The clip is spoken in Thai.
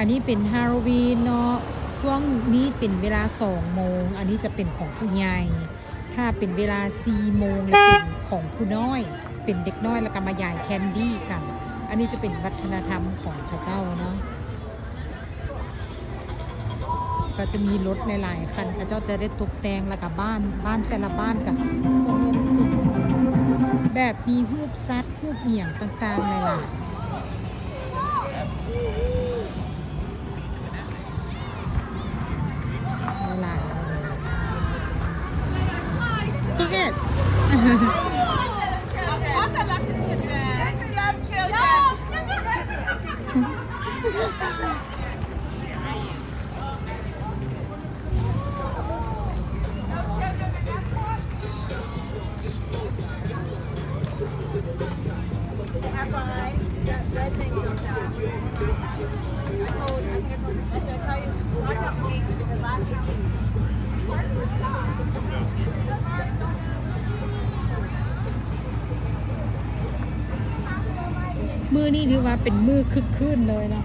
อันนี้เป็นฮาโลวีนเนาะช่วงนี้เป็นเวลา2โมงอันนี้จะเป็นของผู้ใหญ่ถ้าเป็นเวลา4โมงแล้วเป็นของผู้น้อยเป็นเด็กน้อยแล้วก็มาย่ายแคนดี้กันอันนี้จะเป็นวัฒนธรรมของเขาเจ้าเนาะก็จะมีรถหลายๆคันเขาเจ้าจะได้ตกแต่งแล้วก็บ้านแต่ละบ้านก็แบบมีรูปสัตว์รูปเหี่ยงต่างๆหลายๆก็เอ็ดมือนี่ถือว่าเป็นมือคึกคืนเลยเนาะ